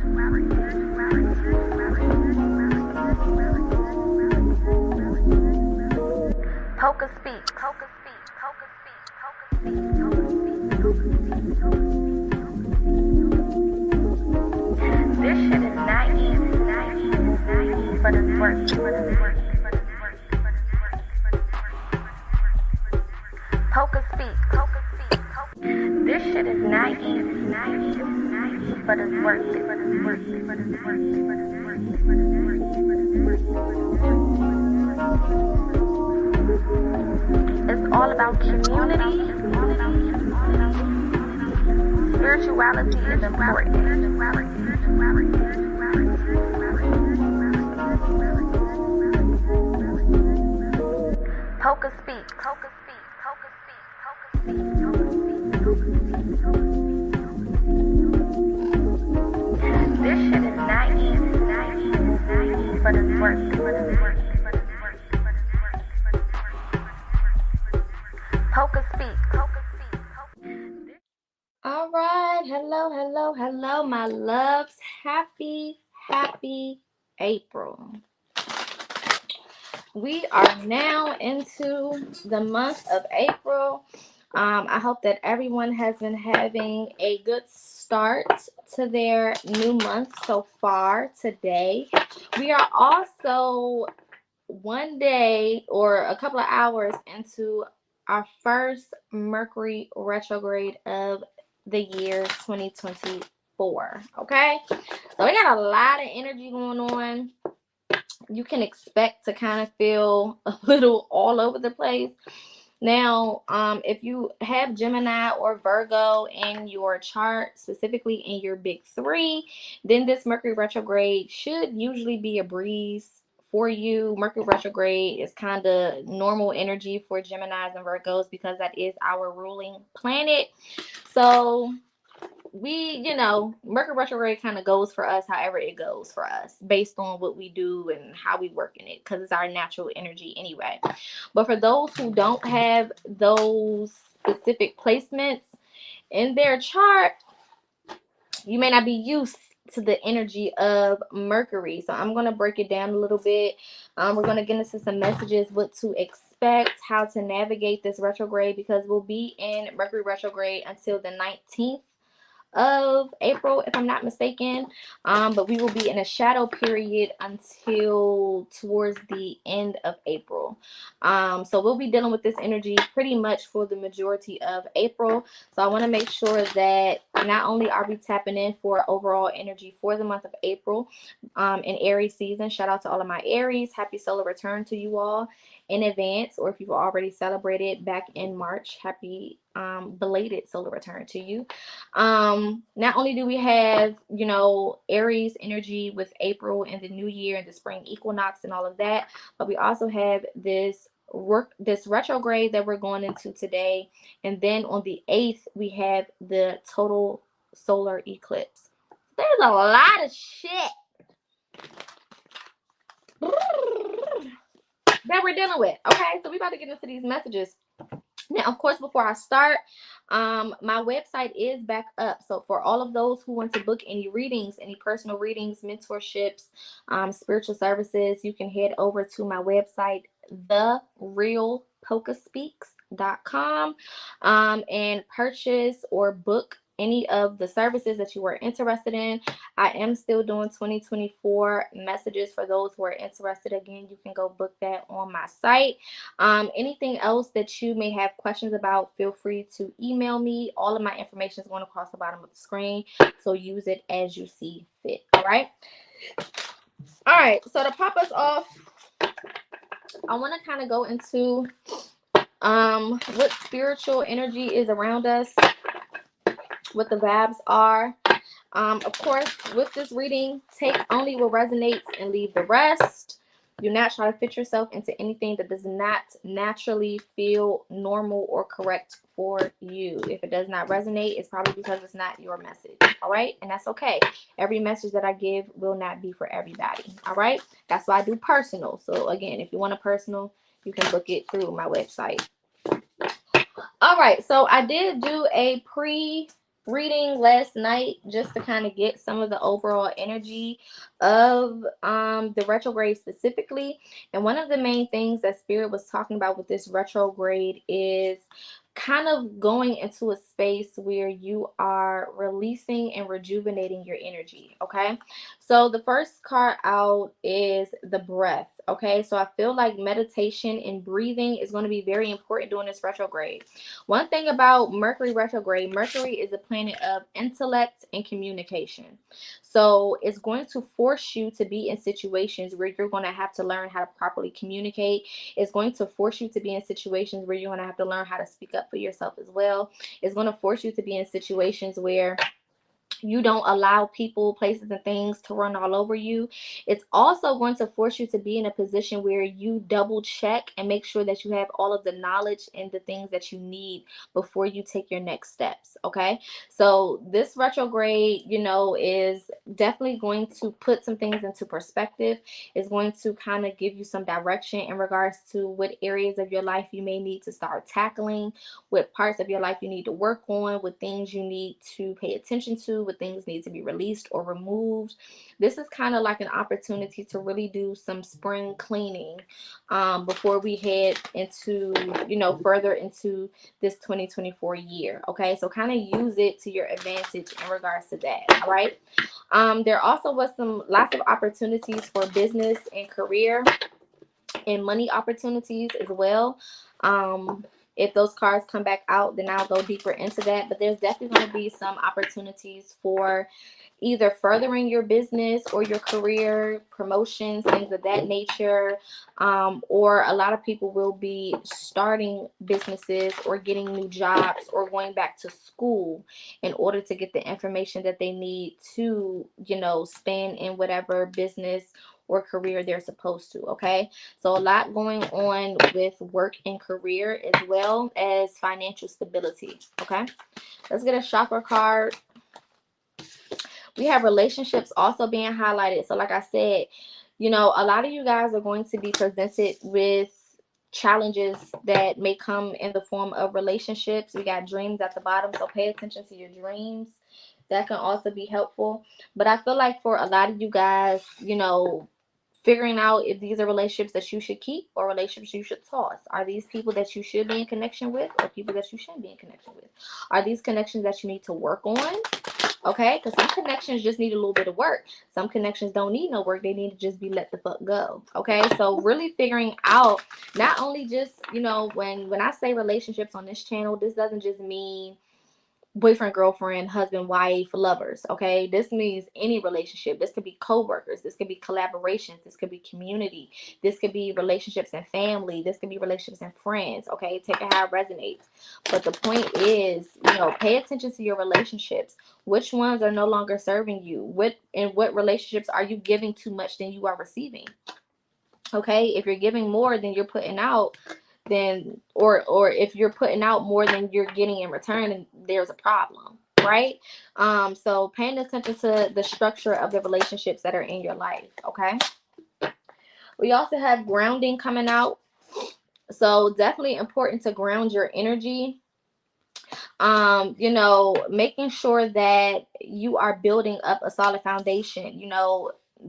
PocaSPEAKS. This shit is not easy, but it's worth it. PocaSPEAKS. This shit is not easy, but it's worth it. It's all about community. Spirituality is important. PocaSPEAKS. This shit is not easy, but it's worth it. PocaSPEAKS. All right, hello, my loves. Happy April. We are now into the month of April. I hope that everyone has been having a good start to their new month so far today. We are also one day or a couple of hours into our first Mercury retrograde of the year 2024. Okay, so we got a lot of energy going on. You can expect to kind of feel a little all over the place. Now, if you have Gemini or Virgo in your chart, specifically in your big three, then this Mercury retrograde should usually be a breeze for you. Mercury retrograde is kind of normal energy for Geminis and Virgos because that is our ruling planet. So Mercury retrograde kind of goes for us however it goes for us based on what we do and how we work in it, because it's our natural energy anyway. But for those who don't have those specific placements in their chart, you may not be used to the energy of Mercury. So I'm going to break it down a little bit. We're going to get into some messages, what to expect, how to navigate this retrograde, because we'll be in Mercury retrograde until the 19th of April, if I'm not mistaken, but we will be in a shadow period until towards the end of April. So we'll be dealing with this energy pretty much for the majority of April. So I want to make sure that not only are we tapping in for overall energy for the month of April in Aries season. Shout out to all of my Aries. Happy solar return to you all in advance, or if you've already celebrated back in March, happy belated solar return to you. Not only do we have Aries energy with April and the new year and the spring equinox and all of that, but we also have this retrograde that we're going into today, and then on the 8th we have the total solar eclipse. There's a lot of shit that we're dealing with. Okay, so we're about to get into these messages. Now, of course, before I start, my website is back up. So for all of those who want to book any readings, any personal readings, mentorships, spiritual services, you can head over to my website, therealpocaspeaks.com, and purchase or book any of the services that you are interested in. I am still doing 2024 messages for those who are interested. Again, you can go book that on my site. Anything else that you may have questions about, feel free to email me. All of my information is going across the bottom of the screen, so use it as you see fit. All right, so to pop us off, I want to kind of go into what spiritual energy is around us, what the vibes are. Of course, with this reading, take only what resonates and leave the rest. Do not try to fit yourself into anything that does not naturally feel normal or correct for you. If it does not resonate, it's probably because it's not your message. All right, and that's okay. Every message that I give will not be for everybody. All right, that's why I do personal. So again, if you want a personal, you can book it through my website. All right, so I did do a reading last night just to kind of get some of the overall energy of the retrograde specifically. And one of the main things that Spirit was talking about with this retrograde is kind of going into a space where you are releasing and rejuvenating your energy. Okay, so the first card out is the breath. Okay, so I feel like meditation and breathing is going to be very important during this retrograde. One thing about Mercury retrograde, Mercury is a planet of intellect and communication. So it's going to force you to be in situations where you're going to have to learn how to properly communicate. It's going to force you to be in situations where you're going to have to learn how to speak up for yourself as well. It's going to force you to be in situations where you don't allow people, places, and things to run all over you. It's also going to force you to be in a position where you double check and make sure that you have all of the knowledge and the things that you need before you take your next steps. Okay, so this retrograde, is definitely going to put some things into perspective. It's going to kind of give you some direction in regards to what areas of your life you may need to start tackling, what parts of your life you need to work on, what things you need to pay attention to, what things need to be released or removed. This is kind of like an opportunity to really do some spring cleaning before we head into, further into this 2024 year. Okay, so kind of use it to your advantage in regards to that. All right. There also was lots of opportunities for business and career and money opportunities as well. If those cards come back out, then I'll go deeper into that. But there's definitely going to be some opportunities for either furthering your business or your career, promotions, things of that nature. Or a lot of people will be starting businesses or getting new jobs or going back to school in order to get the information that they need to, stand in whatever business or career they're supposed to. Okay, so a lot going on with work and career as well as financial stability. Okay, let's get a chakra card. We have relationships also being highlighted. So like I said, a lot of you guys are going to be presented with challenges that may come in the form of relationships. We got dreams at the bottom, so pay attention to your dreams. That can also be helpful. But I feel like for a lot of you guys, figuring out if these are relationships that you should keep or relationships you should toss. Are these people that you should be in connection with or people that you shouldn't be in connection with? Are these connections that you need to work on? Okay, because some connections just need a little bit of work. Some connections don't need no work. They need to just be let the fuck go. Okay, so really figuring out not only just, when I say relationships on this channel, this doesn't just mean boyfriend, girlfriend, husband, wife, lovers. Okay, this means any relationship. This could be co-workers, this could be collaborations, this could be community, this could be relationships and family, this could be relationships and friends. Okay, take it how it resonates. But the point is, pay attention to your relationships. Which ones are no longer serving you? What relationships are you giving too much than you are receiving? Okay, if you're giving more than you're putting out, then or if you're putting out more than you're getting in return, there's a problem, right? So paying attention to the structure of the relationships that are in your life. Okay, we also have grounding coming out, so definitely important to ground your energy. Making sure that you are building up a solid foundation.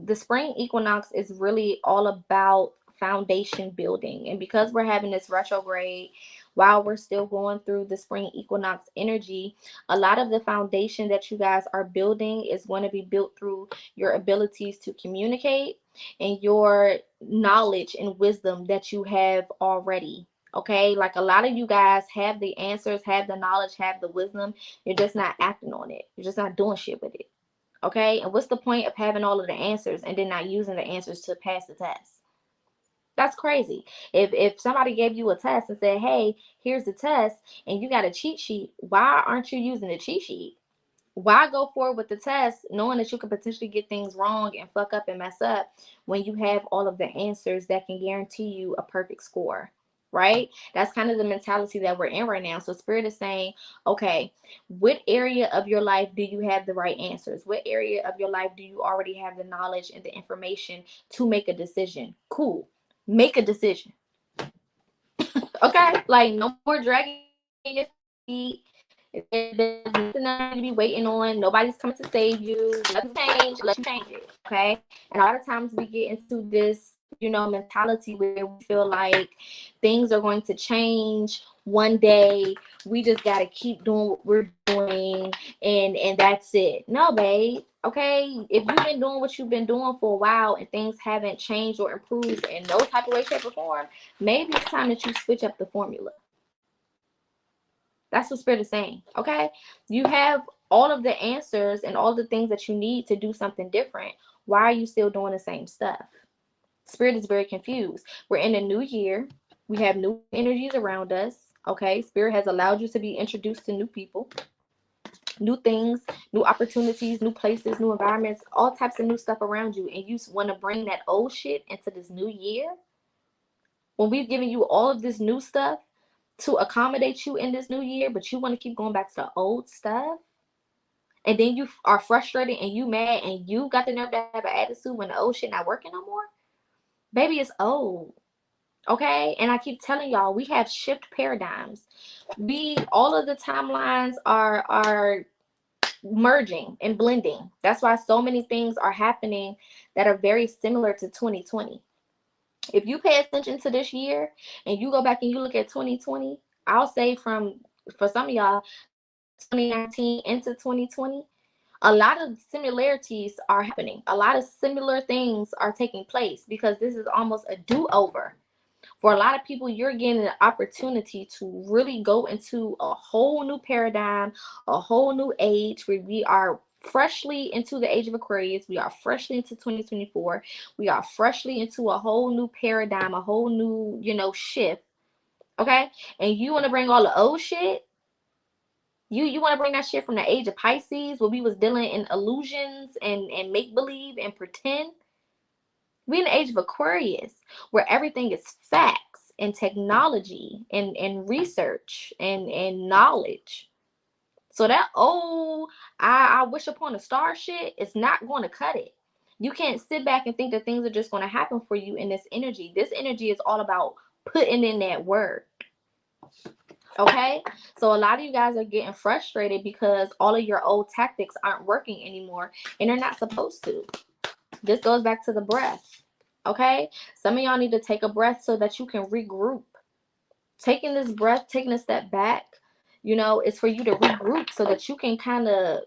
The spring equinox is really all about foundation building. And because we're having this retrograde while we're still going through the spring equinox energy, a lot of the foundation that you guys are building is going to be built through your abilities to communicate and your knowledge and wisdom that you have already. Okay, like a lot of you guys have the answers, have the knowledge, have the wisdom. You're just not acting on it. You're just not doing shit with it. Okay, and what's the point of having all of the answers and then not using the answers to pass the test? That's crazy. If somebody gave you a test and said, hey, here's the test, and you got a cheat sheet, why aren't you using the cheat sheet? Why go forward with the test knowing that you could potentially get things wrong and fuck up and mess up when you have all of the answers that can guarantee you a perfect score? Right? That's kind of the mentality that we're in right now. So Spirit is saying, okay, what area of your life do you have the right answers? What area of your life do you already have the knowledge and the information to make a decision? Cool. Make a decision. Okay? Like, no more dragging your feet. There's nothing else to be waiting on. Nobody's coming to save you. Nothing change unless you change it. Okay. And a lot of times we get into this, mentality where we feel like things are going to change one day. We just gotta keep doing what we're doing, and that's it. No, babe. Okay, if you've been doing what you've been doing for a while and things haven't changed or improved in no type of way, shape, or form, maybe it's time that you switch up the formula. That's what Spirit is saying. Okay, you have all of the answers and all the things that you need to do something different. Why are you still doing the same stuff? Spirit is very confused. We're in a new year. We have new energies around us. Okay, Spirit has allowed you to be introduced to new people, new things, new opportunities, new places, new environments, all types of new stuff around you, and you want to bring that old shit into this new year when we've given you all of this new stuff to accommodate you in this new year, but you want to keep going back to the old stuff, and then you are frustrated and you mad and you got the nerve to have an attitude when the old shit not working no more. Baby, it's old. Okay, and I keep telling y'all, we have shift paradigms. All of the timelines are merging and blending. That's why so many things are happening that are very similar to 2020. If you pay attention to this year and you go back and you look at 2020, I'll say for some of y'all, 2019 into 2020, a lot of similarities are happening. A lot of similar things are taking place because this is almost a do-over. For a lot of people, you're getting an opportunity to really go into a whole new paradigm, a whole new age where we are freshly into the age of Aquarius. We are freshly into 2024. We are freshly into a whole new paradigm, a whole new, shift. Okay? And you want to bring all the old shit? You want to bring that shit from the age of Pisces where we was dealing in illusions and make-believe and pretend? We're in the age of Aquarius where everything is facts and technology and research and knowledge. So that I wish upon a star shit is not going to cut it. You can't sit back and think that things are just going to happen for you in this energy. This energy is all about putting in that work. Okay, so a lot of you guys are getting frustrated because all of your old tactics aren't working anymore, and they're not supposed to. This goes back to the breath. Okay, some of y'all need to take a breath so that you can regroup. Taking this breath, taking a step back, it's for you to regroup so that you can kind of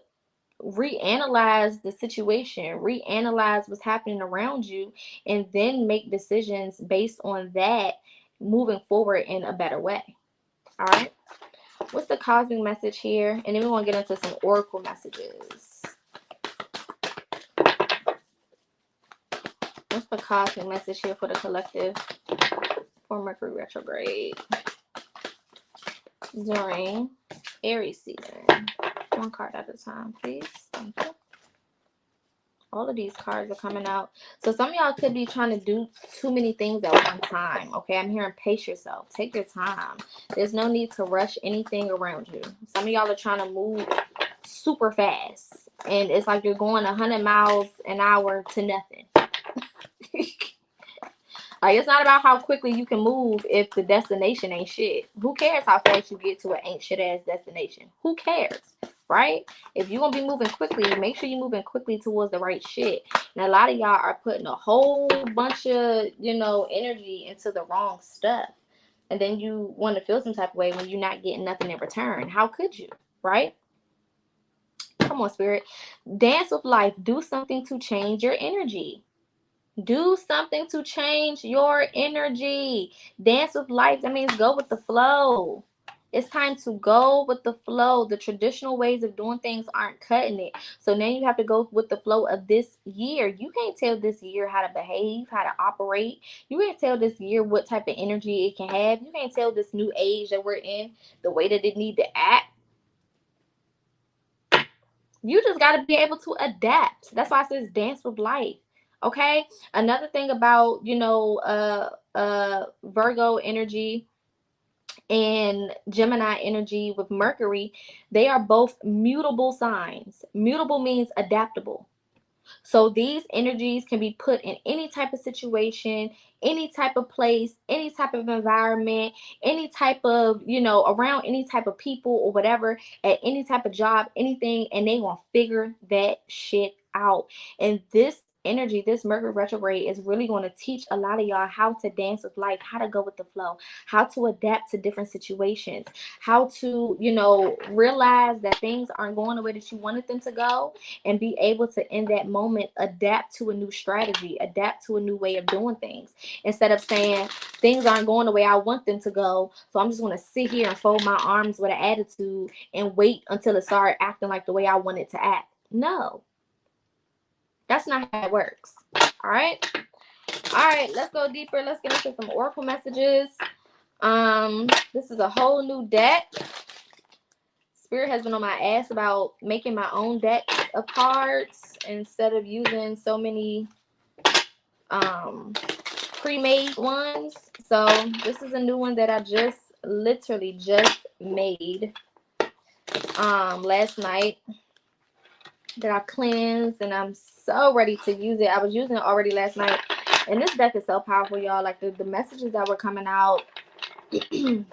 reanalyze the situation, reanalyze what's happening around you, and then make decisions based on that, moving forward in a better way. All right, what's the cosmic message here? And then we want to get into some oracle messages. What's the cosmic message here for the collective for Mercury retrograde during Aries season? One card at a time, please. Thank you. All of these cards are coming out. So some of y'all could be trying to do too many things at one time. Okay, I'm hearing pace yourself. Take your time. There's no need to rush anything around you. Some of y'all are trying to move super fast. And it's like you're going 100 miles an hour to nothing. Like, it's not about how quickly you can move if the destination ain't shit. Who cares how fast you get to an ain't shit ass destination? Who cares, right? If you're gonna be moving quickly, make sure you're moving quickly towards the right shit. And a lot of y'all are putting a whole bunch of, energy into the wrong stuff. And then you want to feel some type of way when you're not getting nothing in return. How could you, right? Come on, Spirit. Dance with life. Do something to change your energy. Do something to change your energy. Dance with life. That means go with the flow. It's time to go with the flow. The traditional ways of doing things aren't cutting it. So now you have to go with the flow of this year. You can't tell this year how to behave, how to operate. You can't tell this year what type of energy it can have. You can't tell this new age that we're in the way that it need to act. You just got to be able to adapt. That's why it says dance with life. Okay. Another thing about, Virgo energy and Gemini energy with Mercury, they are both mutable signs. Mutable means adaptable. So these energies can be put in any type of situation, any type of place, any type of environment, any type of, around any type of people or whatever, at any type of job, anything, and they gonna figure that shit out. And this energy, this Mercury retrograde, is really going to teach a lot of y'all how to dance with life, how to go with the flow, how to adapt to different situations, how to, realize that things aren't going the way that you wanted them to go, and be able to, in that moment, adapt to a new strategy, adapt to a new way of doing things, instead of saying things aren't going the way I want them to go, so I'm just going to sit here and fold my arms with an attitude and wait until it started acting like the way I want it to act. No, that's not how it works. All right. Let's go deeper. Let's get into some oracle messages. This is a whole new deck. Spirit has been on my ass about making my own deck of cards instead of using so many pre-made ones. So this is a new one that I just literally just made last night, that I cleansed, and I'm so ready to use it. I was using it already last night, and this deck is so powerful, y'all. Like the messages that were coming out, I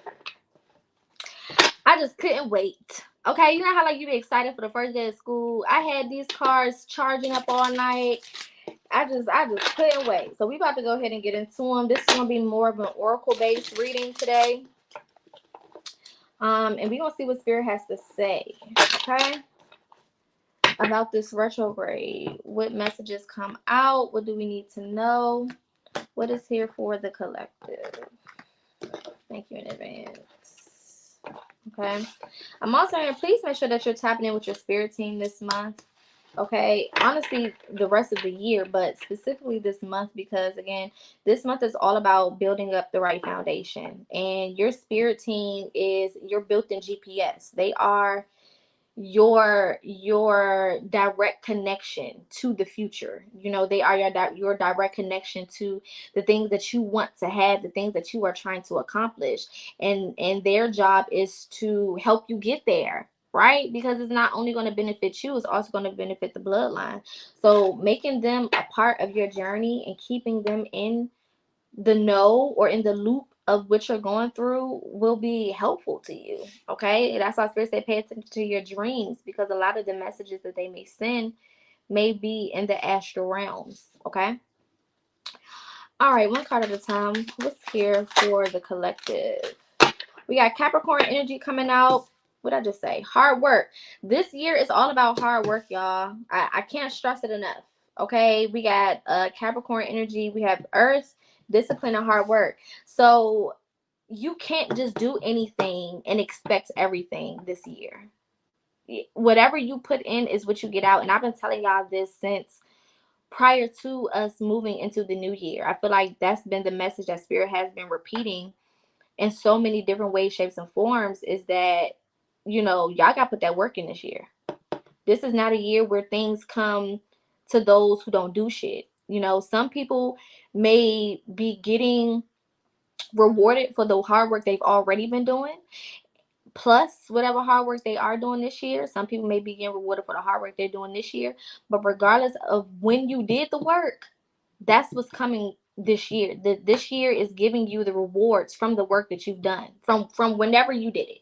just couldn't wait. Okay, you know how like you be excited for the first day of school? I had these cards charging up all night. I just couldn't wait. So we about to go ahead and get into them. This is gonna be more of an oracle based reading today. And we're gonna see what Spirit has to say, okay, about this retrograde. What messages come out? What do we need to know? What is here for the collective? Thank you in advance. Okay. I'm also saying, please make sure that you're tapping in with your spirit team this month. Okay. Honestly, the rest of the year, but specifically this month, because again, this month is all about building up the right foundation. And your spirit team is your built-in GPS. They are your direct connection to the future. They are your direct connection to the things that you want to have, the things that you are trying to accomplish, and their job is to help you get there, right? Because it's not only going to benefit you, it's also going to benefit the bloodline. So making them a part of your journey and keeping them in the know or in the loop of what you're going through will be helpful to you. Okay, that's why Spirit said pay attention to your dreams, because a lot of the messages that they may send may be in the astral realms. Okay, all right, one card at a time. What's here for the collective? We got Capricorn energy coming out. What did I just say? Hard work. This year is all about hard work, y'all. I can't stress it enough. Okay, we got Capricorn energy. We have Earth, discipline, and hard work. So you can't just do anything and expect everything this year. Whatever you put in is what you get out. And I've been telling y'all this since prior to us moving into the new year. I feel like that's been the message that Spirit has been repeating in so many different ways, shapes, and forms, is that, y'all got to put that work in this year. This is not a year where things come to those who don't do shit. Some people may be getting rewarded for the hard work they've already been doing, plus whatever hard work they are doing this year. Some people may be getting rewarded for the hard work they're doing this year. But regardless of when you did the work, that's what's coming this year. This year is giving you the rewards from the work that you've done, from whenever you did it,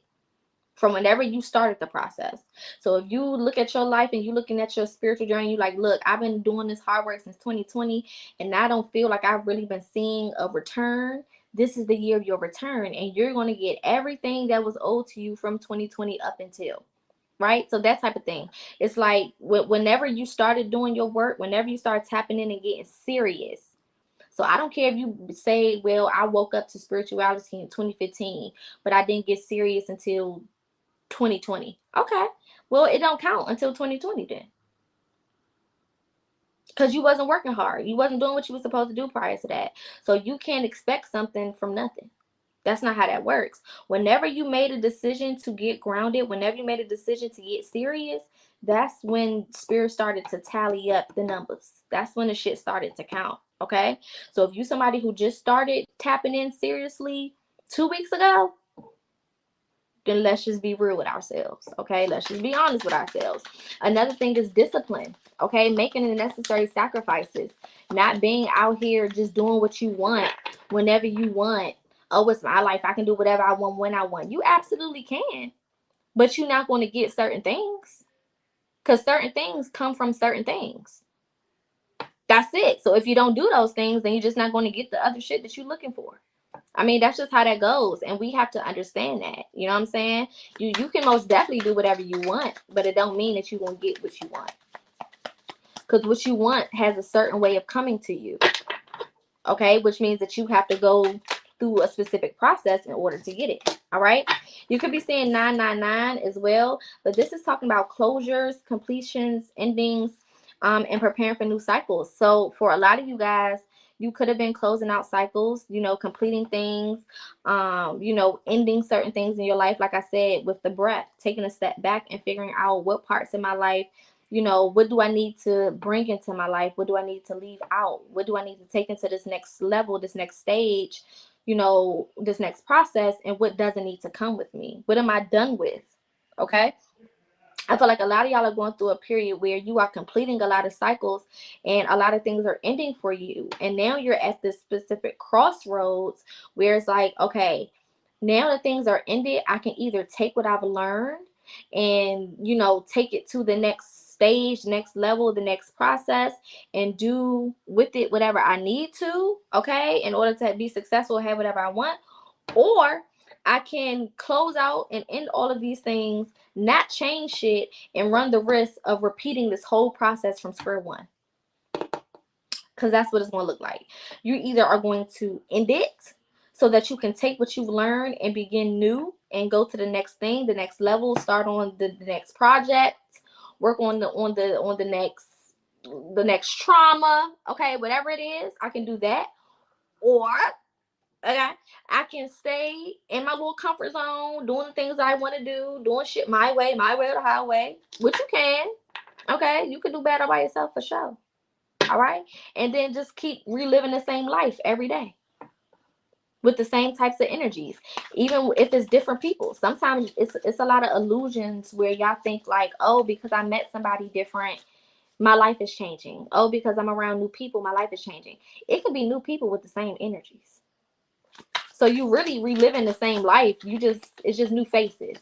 from whenever you started the process. So if you look at your life and you're looking at your spiritual journey, you're like, look, I've been doing this hard work since 2020, and I don't feel like I've really been seeing a return. This is the year of your return, and you're going to get everything that was owed to you from 2020 up until, right? So that type of thing. It's like whenever you started doing your work, whenever you start tapping in and getting serious. So I don't care if you say, well, I woke up to spirituality in 2015, but I didn't get serious until 2020. Okay, well, it don't count until 2020 then, because you wasn't working hard. You wasn't doing what you were supposed to do prior to that. So you can't expect something from nothing. That's not how that works. Whenever you made a decision to get grounded, whenever you made a decision to get serious, that's when Spirit started to tally up the numbers. That's when the shit started to count. Okay, so if you somebody who just started tapping in seriously 2 weeks ago, then let's just be real with ourselves. Okay, let's just be honest with ourselves. Another thing is discipline. Okay, making the necessary sacrifices, not being out here just doing what you want whenever you want. Oh, it's my life, I can do whatever I want when I want. You absolutely can, but you're not going to get certain things, because certain things come from certain things. That's it. So if you don't do those things, then you're just not going to get the other shit that you're looking for. I mean, that's just how that goes, and we have to understand that. You know what I'm saying? You can most definitely do whatever you want, but it don't mean that you're going to get what you want, because what you want has a certain way of coming to you. Okay, which means that you have to go through a specific process in order to get it. All right, you could be seeing 999 as well, but this is talking about closures, completions, endings, and preparing for new cycles. So for a lot of you guys, you could have been closing out cycles, you know, completing things, you know, ending certain things in your life. Like I said, with the breath, taking a step back and figuring out what parts of my life, you know, what do I need to bring into my life? What do I need to leave out? What do I need to take into this next level, this next stage, you know, this next process? And what doesn't need to come with me? What am I done with? Okay. I feel like a lot of y'all are going through a period where you are completing a lot of cycles and a lot of things are ending for you. And now you're at this specific crossroads where it's like, okay, now that things are ended, I can either take what I've learned and, you know, take it to the next stage, next level, the next process, and do with it whatever I need to, okay, in order to be successful, have whatever I want. Or I can close out and end all of these things, not change shit, and run the risk of repeating this whole process from square one. Because that's what it's going to look like. You either are going to end it so that you can take what you've learned and begin new and go to the next thing, the next level, start on the next project, work on the next trauma, okay, whatever it is, I can do that. Or okay, I can stay in my little comfort zone, doing the things I want to do, doing shit my way or the highway, which you can. Okay, you can do better by yourself for sure. All right, and then just keep reliving the same life every day with the same types of energies, even if it's different people. Sometimes it's a lot of illusions where y'all think like, oh, because I met somebody different, my life is changing. Oh, because I'm around new people, my life is changing. It could be new people with the same energies. So you really reliving the same life. It's just new faces.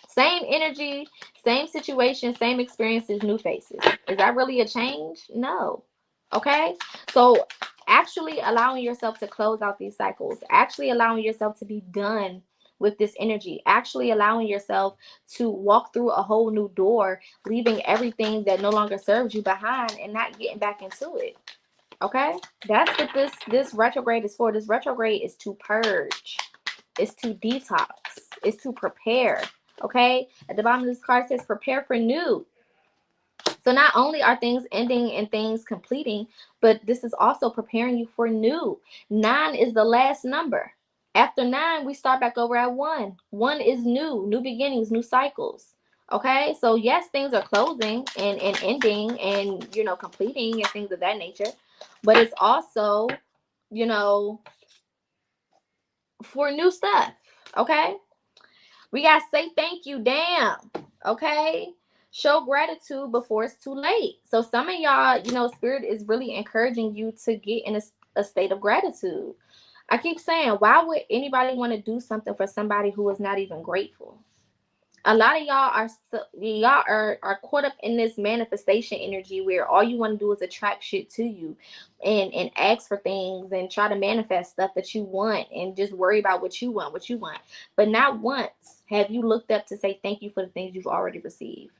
Same energy, same situation, same experiences, new faces. Is that really a change? No. Okay? So actually allowing yourself to close out these cycles, actually allowing yourself to be done with this energy, actually allowing yourself to walk through a whole new door, leaving everything that no longer serves you behind and not getting back into it. Okay, that's what this retrograde is for. This retrograde is to purge, it's to detox, it's to prepare. Okay, at the bottom of this card says prepare for new. So not only are things ending and things completing, but this is also preparing you for new. 9 is the last number. After 9, we start back over at 1. 1 is new beginnings, new cycles. Okay, so yes, things are closing and ending and, you know, completing and things of that nature, but it's also, you know, for new stuff. Okay, we got to say thank you. Damn. Okay, show gratitude before it's too late. So some of y'all, you know, spirit is really encouraging you to get in a state of gratitude. I keep saying, why would anybody want to do something for somebody who is not even grateful? A lot of y'all are caught up in this manifestation energy where all you want to do is attract shit to you and ask for things and try to manifest stuff that you want and just worry about what you want. But not once have you looked up to say thank you for the things you've already received.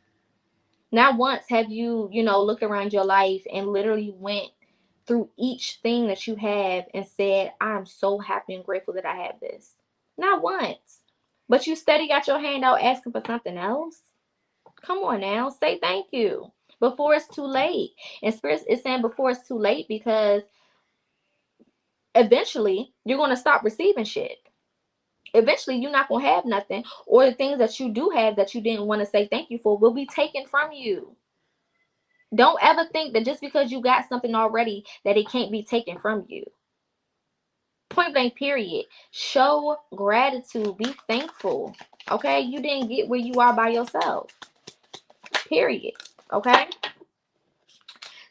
Not once have you, you know, looked around your life and literally went through each thing that you have and said, I'm so happy and grateful that I have this. Not once. But you steady got your hand out asking for something else. Come on now, say thank you before it's too late. And Spirit is saying before it's too late because eventually you're going to stop receiving shit. Eventually you're not going to have nothing, or the things that you do have that you didn't want to say thank you for will be taken from you. Don't ever think that just because you got something already that it can't be taken from you. Point blank period. Show gratitude. Be thankful. Okay? You didn't get where you are by yourself. Period. Okay?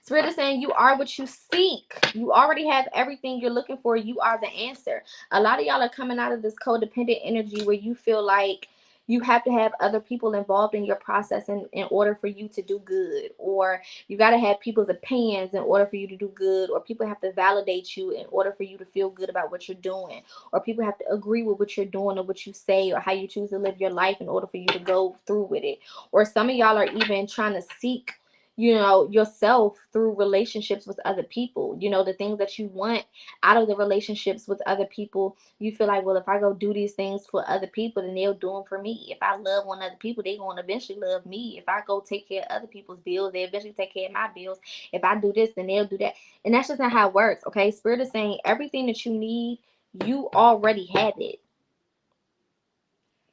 Spirit is saying you are what you seek. You already have everything you're looking for. You are the answer. A lot of y'all are coming out of this codependent energy where you feel like you have to have other people involved in your process in order for you to do good, or you got to have people's opinions in order for you to do good, or people have to validate you in order for you to feel good about what you're doing, or people have to agree with what you're doing or what you say or how you choose to live your life in order for you to go through with it. Or some of y'all are even trying to seek, you know, yourself through relationships with other people. You know, the things that you want out of the relationships with other people, you feel like, well, if I go do these things for other people, then they'll do them for me. If I love on other people, they're going to eventually love me. If I go take care of other people's bills, they eventually take care of my bills. If I do this, then they'll do that. And that's just not how it works. Okay, Spirit is saying everything that you need, you already have it.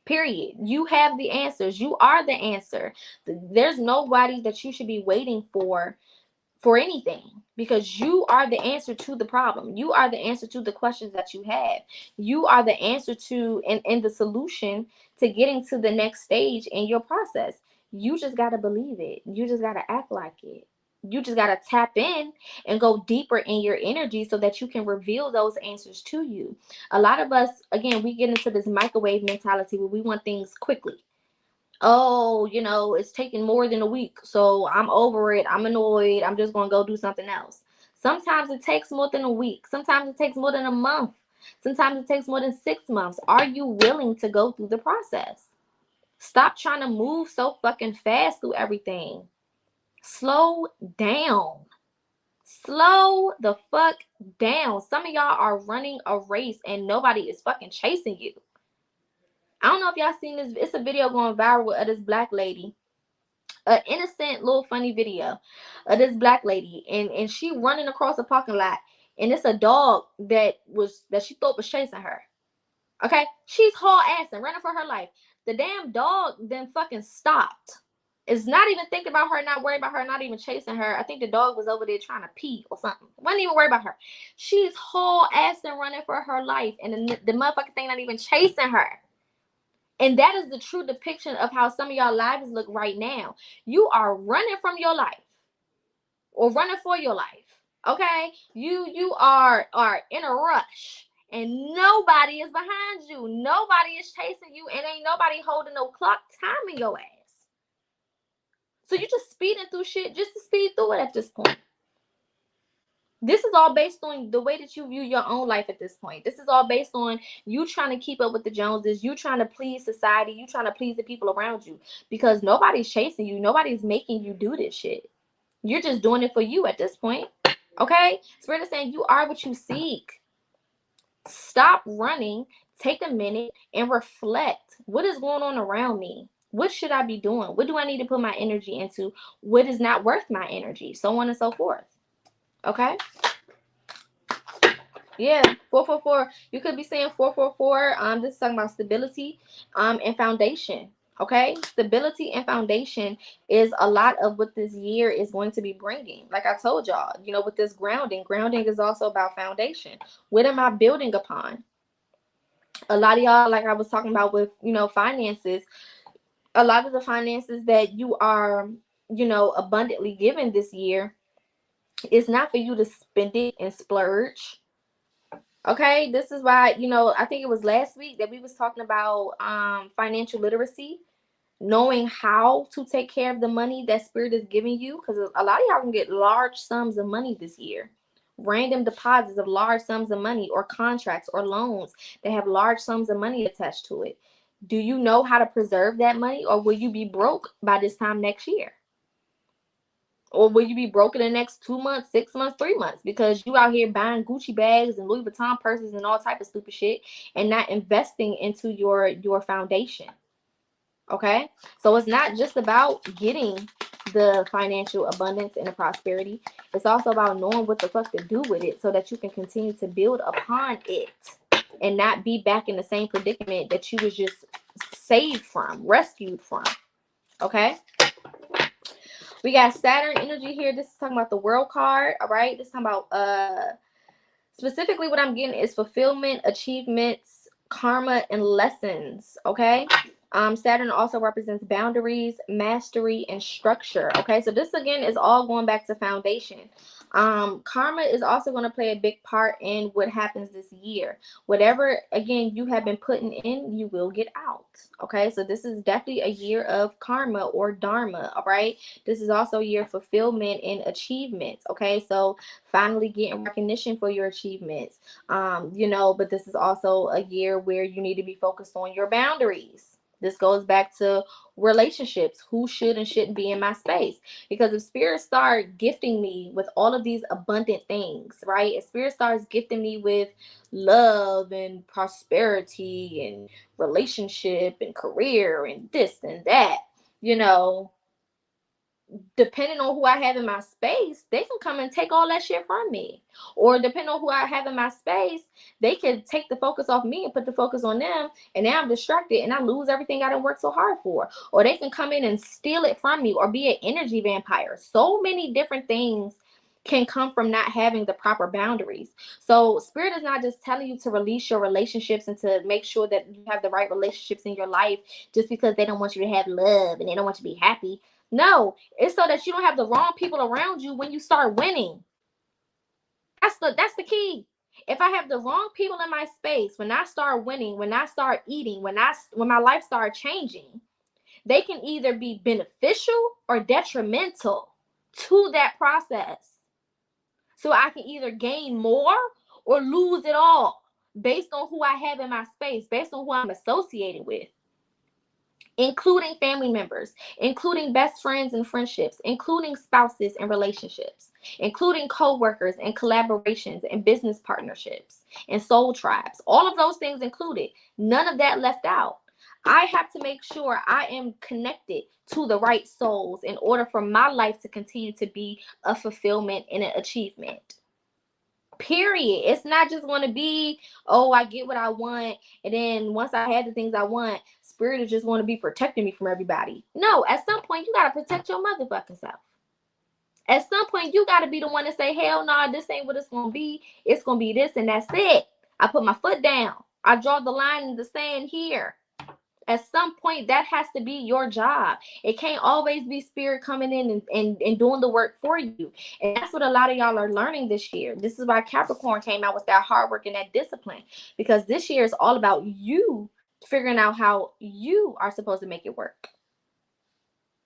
Period. You have the answers. You are the answer. There's nobody that you should be waiting for anything, because you are the answer to the problem. You are the answer to the questions that you have. You are the answer to and the solution to getting to the next stage in your process. You just got to believe it. You just got to act like it. You just got to tap in and go deeper in your energy so that you can reveal those answers to you. A lot of us, again, we get into this microwave mentality where we want things quickly. Oh, you know, it's taking more than a week, so I'm over it. I'm annoyed. I'm just going to go do something else. Sometimes it takes more than a week. Sometimes it takes more than a month. Sometimes it takes more than 6 months. Are you willing to go through the process? Stop trying to move so fucking fast through everything. Slow down. Slow the fuck down. Some of y'all are running a race and nobody is fucking chasing you. I don't know if y'all seen this. It's a video going viral of this black lady. An innocent little funny video of this black lady, and she running across a parking lot, and it's a dog that she thought was chasing her. Okay, she's haul assing, running for her life. The damn dog then fucking stopped. It's not even thinking about her, not worried about her, not even chasing her. I think the dog was over there trying to pee or something. Wasn't even worried about her. She's haul assing, running for her life, and the motherfucking thing not even chasing her. And that is the true depiction of how some of y'all lives look right now. You are running from your life or running for your life. Okay? You are in a rush and nobody is behind you. Nobody is chasing you, and ain't nobody holding no clock timing your ass. So you just speeding through shit just to speed through it at this point. This is all based on the way that you view your own life at this point. This is all based on you trying to keep up with the Joneses, you trying to please society, you trying to please the people around you, because nobody's chasing you. Nobody's making you do this shit. You're just doing it for you at this point. Okay? Spirit is saying you are what you seek. Stop running, take a minute, and reflect. What is going on around me? What should I be doing? What do I need to put my energy into? What is not worth my energy? So on and so forth. Okay? Yeah, 444. You could be saying 444. This is talking about stability, and foundation. Okay, stability and foundation is a lot of what this year is going to be bringing. Like I told y'all, you know, with this grounding is also about foundation. What am I building upon? A lot of y'all, like I was talking about with, you know, finances. A lot of the finances that you are, you know, abundantly given this year is not for you to spend it and splurge. Okay, this is why, you know, I think it was last week that we was talking about financial literacy, knowing how to take care of the money that Spirit is giving you, because a lot of y'all can get large sums of money this year. Random deposits of large sums of money, or contracts or loans that have large sums of money attached to it. Do you know how to preserve that money, or will you be broke by this time next year? Or will you be broke in the next 2 months, 6 months, 3 months, because you out here buying Gucci bags and Louis Vuitton purses and all type of stupid shit and not investing into your foundation? Okay? So it's not just about getting the financial abundance and the prosperity. It's also about knowing what the fuck to do with it so that you can continue to build upon it and not be back in the same predicament that you was just saved from, rescued from. Okay? We got Saturn energy here. This is talking about the World card. All right. This is talking about specifically what I'm getting is fulfillment, achievements, karma, and lessons. Okay. Saturn also represents boundaries, mastery, and structure. Okay, so this again is all going back to foundation. Karma is also going to play a big part in what happens this year. Whatever, again, you have been putting in, you will get out. Okay, so this is definitely a year of karma or dharma. All right, this is also a year of fulfillment and achievements. Okay, so finally getting recognition for your achievements. But this is also a year where you need to be focused on your boundaries. This goes back to relationships. Who should and shouldn't be in my space? Because if spirit start gifting me with all of these abundant things, right? If spirit starts gifting me with love and prosperity and relationship and career and this and that, you know, depending on who I have in my space, they can come and take all that shit from me. Or depending on who I have in my space, they can take the focus off me and put the focus on them, and now I'm distracted and I lose everything I done worked so hard for. Or they can come in and steal it from me or be an energy vampire. So many different things can come from not having the proper boundaries. So spirit is not just telling you to release your relationships and to make sure that you have the right relationships in your life just because they don't want you to have love and they don't want you to be happy. No, it's so that you don't have the wrong people around you when you start winning. That's the key. If I have the wrong people in my space, when I start winning, when I start eating, when my life starts changing, they can either be beneficial or detrimental to that process. So I can either gain more or lose it all based on who I have in my space, based on who I'm associated with, including family members, including best friends and friendships, including spouses and relationships, including co-workers and collaborations and business partnerships and soul tribes. All of those things included. None of that left out. I have to make sure I am connected to the right souls in order for my life to continue to be a fulfillment and an achievement. Period. It's not just going to be, oh, I get what I want, and then once I had the things I want, spirit is just going to be protecting me from everybody. No, at some point you got to protect your motherfucking self. At some point you got to be the one to say, hell no, this ain't what it's going to be. It's going to be this, and that's it. I put my foot down. I draw the line in the sand here. At some point, that has to be your job. It can't always be spirit coming in and doing the work for you. And that's what a lot of y'all are learning this year. This is why Capricorn came out with that hard work and that discipline. Because this year is all about you figuring out how you are supposed to make it work.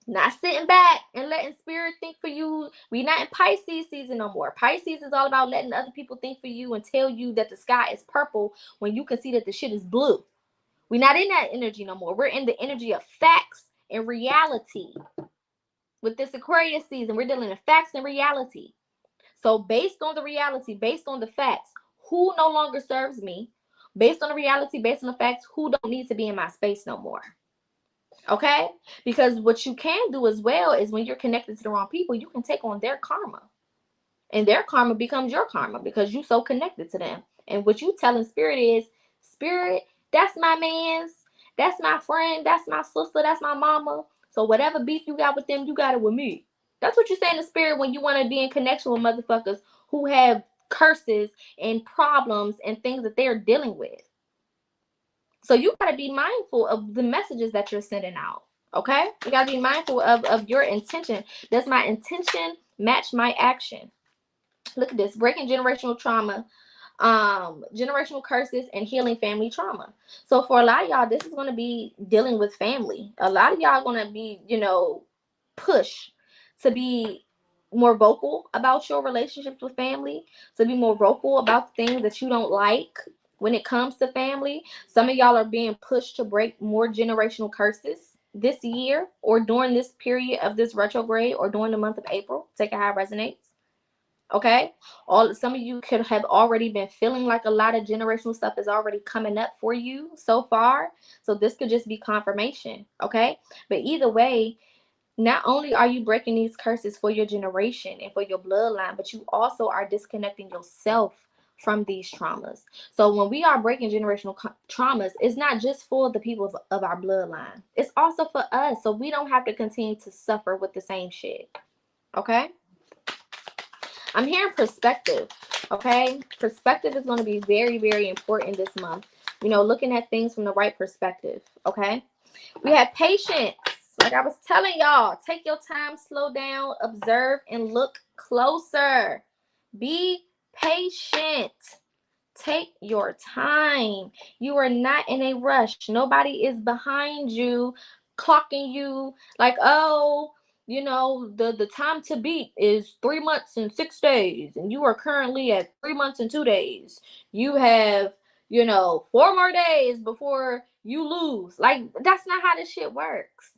Not sitting back and letting spirit think for you. We're not in Pisces season no more. Pisces is all about letting other people think for you and tell you that the sky is purple when you can see that the shit is blue. We're not in that energy no more. We're in the energy of facts and reality. With this Aquarius season, we're dealing with facts and reality. So based on the reality, based on the facts, who no longer serves me? Based on the reality, based on the facts, who don't need to be in my space no more? Okay? Because what you can do as well is when you're connected to the wrong people, you can take on their karma. And their karma becomes your karma because you're so connected to them. And what you telling spirit is, spirit, that's my man's, that's my friend, that's my sister, that's my mama. So whatever beef you got with them, you got it with me. That's what you're saying to spirit when you want to be in connection with motherfuckers who have curses and problems and things that they're dealing with. So you got to be mindful of the messages that you're sending out. Okay? You got to be mindful of your intention. Does my intention match my action? Look at this, breaking generational trauma, generational curses, and healing family trauma. So for a lot of y'all, this is going to be dealing with family. A lot of y'all are going to be, pushed to be more vocal about your relationships with family, to be more vocal about things that you don't like when it comes to family. Some of y'all are being pushed to break more generational curses this year or during this period of this retrograde or during the month of April. Take it how it resonates. Okay, some of you could have already been feeling like a lot of generational stuff is already coming up for you so far. So this could just be confirmation. Okay, but either way, not only are you breaking these curses for your generation and for your bloodline, but you also are disconnecting yourself from these traumas. So when we are breaking generational traumas, it's not just for the people of our bloodline. It's also for us, so we don't have to continue to suffer with the same shit. Okay. I'm hearing perspective, okay? Perspective is going to be very, very important this month. Looking at things from the right perspective, okay? We have patience. Like I was telling y'all, take your time, slow down, observe, and look closer. Be patient. Take your time. You are not in a rush. Nobody is behind you, clocking you like, oh, you know, the time to beat is 3 months and 6 days, and you are currently at 3 months and 2 days. You have, you know, 4 more days before you lose. Like, that's not how this shit works.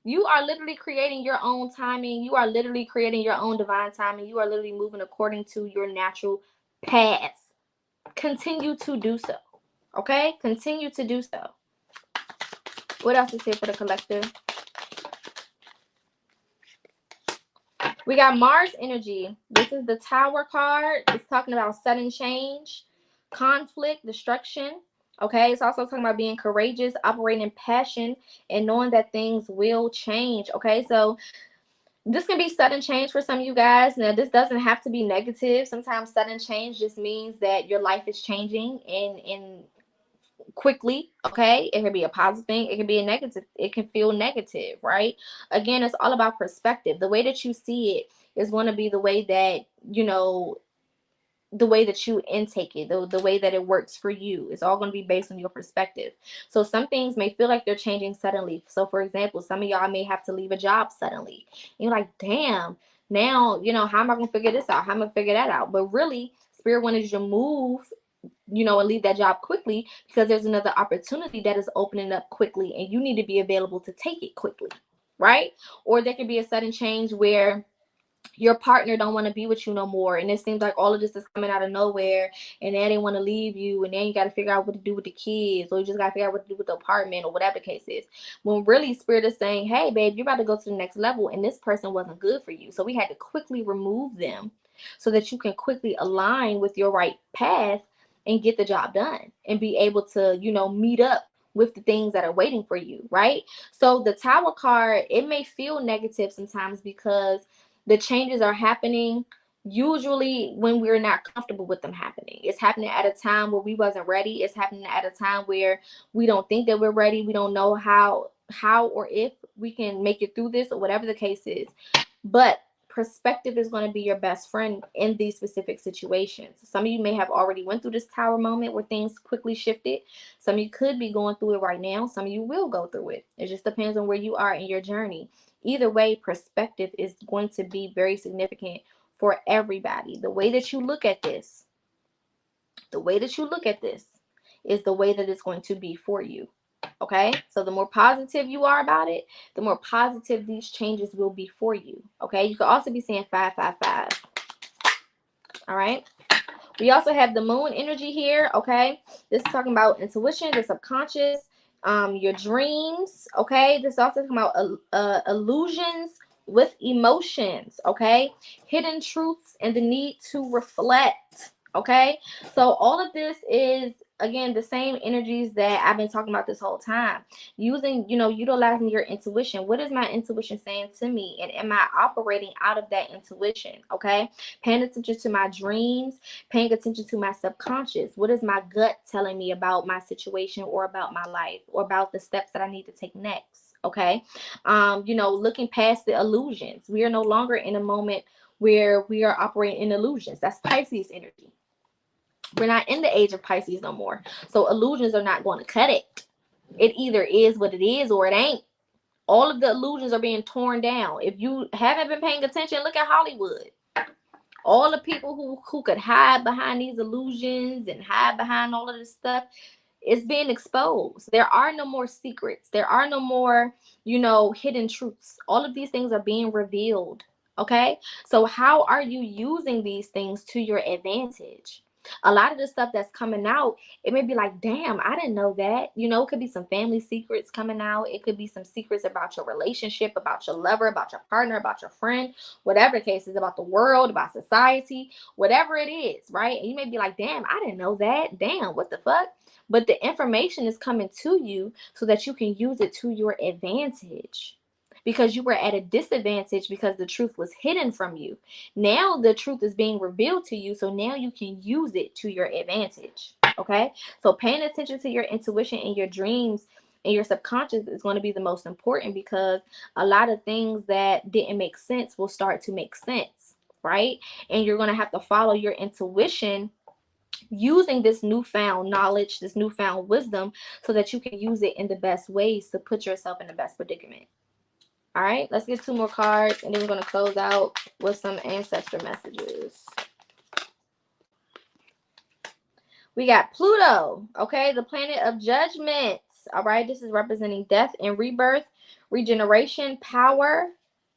You are literally creating your own timing. You are literally creating your own divine timing. You are literally moving according to your natural path. Continue to do so. Okay? Continue to do so. What else is here for the collective? We got Mars energy. This is the Tower card. It's talking about sudden change, conflict, destruction. Okay? It's also talking about being courageous, operating in passion, and knowing that things will change. Okay? So this can be sudden change for some of you guys. Now, this doesn't have to be negative. Sometimes sudden change just means that your life is changing in quickly. Okay, it can be a positive thing, it can be a negative, it can feel negative, right? Again, it's all about perspective. The way that you see it is going to be the way that, you know, the way that you intake it, the way that it works for you. It's all going to be based on your perspective. So some things may feel like they're changing suddenly. So for example, some of y'all may have to leave a job suddenly. And you're like, damn, now, you know, how am I going to figure this out? How am I going to figure that out? But really, Spirit wanted you to move, you know, and leave that job quickly, because there's another opportunity that is opening up quickly, and you need to be available to take it quickly, right? Or there could be a sudden change where your partner don't want to be with you no more, and it seems like all of this is coming out of nowhere, and then they want to leave you, and then you got to figure out what to do with the kids, or you just got to figure out what to do with the apartment, or whatever the case is. When really Spirit is saying, hey babe, you're about to go to the next level, and this person wasn't good for you, so we had to quickly remove them so that you can quickly align with your right path and get the job done and be able to, you know, meet up with the things that are waiting for you, right? So the Tower card, it may feel negative sometimes because the changes are happening usually when we're not comfortable with them happening. It's happening at a time where we wasn't ready. It's happening at a time where we don't think that we're ready. We don't know how or if we can make it through this, or whatever the case is. But perspective is going to be your best friend in these specific situations. Some of you may have already went through this Tower moment where things quickly shifted. Some of you could be going through it right now. Some of you will go through it. It just depends on where you are in your journey. Either way, perspective is going to be very significant for everybody. The way that you look at this, is the way that it's going to be for you. Okay, so the more positive you are about it, the more positive these changes will be for you. Okay, you could also be saying 555. All right, we also have the moon energy here. Okay, this is talking about intuition, the subconscious, your dreams. Okay, this is also talking about illusions with emotions. Okay, hidden truths and the need to reflect. Okay, so all of this is, again, the same energies that I've been talking about this whole time. Using, you know, utilizing your intuition. What is my intuition saying to me? And am I operating out of that intuition? Okay, paying attention to my dreams, paying attention to my subconscious. What is my gut telling me about my situation, or about my life, or about the steps that I need to take next? Okay, you know, looking past the illusions. We are no longer in a moment where we are operating in illusions. That's Pisces energy. We're not in the age of Pisces no more. So illusions are not going to cut it. It either is what it is or it ain't. All of the illusions are being torn down. If you haven't been paying attention, look at Hollywood. All the people who could hide behind these illusions and hide behind all of this stuff is being exposed. There are no more secrets. There are no more, you know, hidden truths. All of these things are being revealed. Okay? So how are you using these things to your advantage? A lot of the stuff that's coming out, it may be like, damn, I didn't know that. You know, it could be some family secrets coming out. It could be some secrets about your relationship, about your lover, about your partner, about your friend, whatever the case is, about the world, about society, whatever it is, right? And you may be like, damn, I didn't know that. Damn, what the fuck? But the information is coming to you so that you can use it to your advantage. Because you were at a disadvantage because the truth was hidden from you. Now the truth is being revealed to you, so now you can use it to your advantage. Okay? So paying attention to your intuition and your dreams And your subconscious is going to be the most important, because a lot of things that didn't make sense will start to make sense, right? And you're going to have to follow your intuition using this newfound knowledge, this newfound wisdom, so that you can use it in the best ways to put yourself in the best predicament. All right, let's get 2 more cards, and then we're going to close out with some ancestor messages. We got Pluto, okay, the planet of judgment. All right, this is representing death and rebirth, regeneration, power,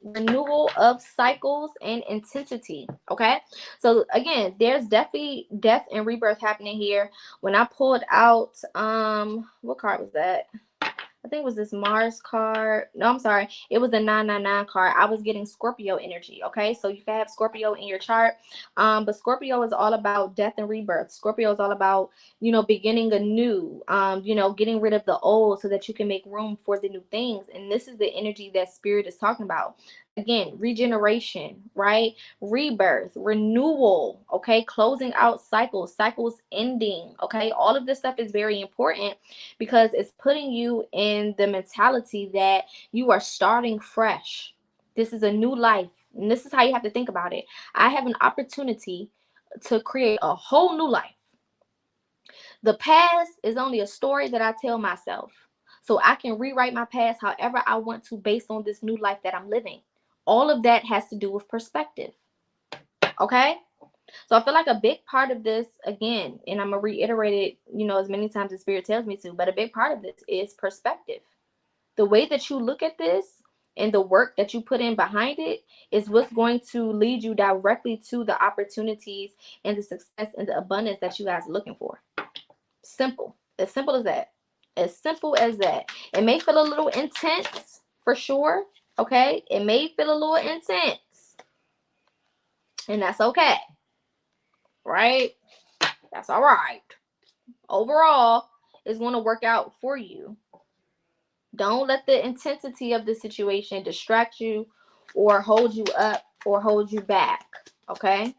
renewal of cycles, and intensity. Okay, so again, there's definitely death and rebirth happening here. When I pulled out, what card was that? I think it was this Mars card. No, I'm sorry. It was the 999 card. I was getting Scorpio energy. Okay, so you can have Scorpio in your chart. But Scorpio is all about death and rebirth. Scorpio is all about, beginning anew, getting rid of the old so that you can make room for the new things. And this is the energy that Spirit is talking about. Again, regeneration, right? Rebirth, renewal, okay? Closing out cycles ending, okay? All of this stuff is very important because it's putting you in the mentality that you are starting fresh. This is a new life. And this is how you have to think about it. I have an opportunity to create a whole new life. The past is only a story that I tell myself. So I can rewrite my past however I want to based on this new life that I'm living. All of that has to do with perspective. Okay? So I feel like a big part of this, again, and I'm going to reiterate it, as many times as Spirit tells me to, but a big part of this is perspective. The way that you look at this and the work that you put in behind it is what's going to lead you directly to the opportunities and the success and the abundance that you guys are looking for. Simple. As simple as that. As simple as that. It may feel a little intense, for sure. Okay? It may feel a little intense. And that's okay. Right? That's all right. Overall, it's going to work out for you. Don't let the intensity of the situation distract you or hold you up or hold you back. Okay?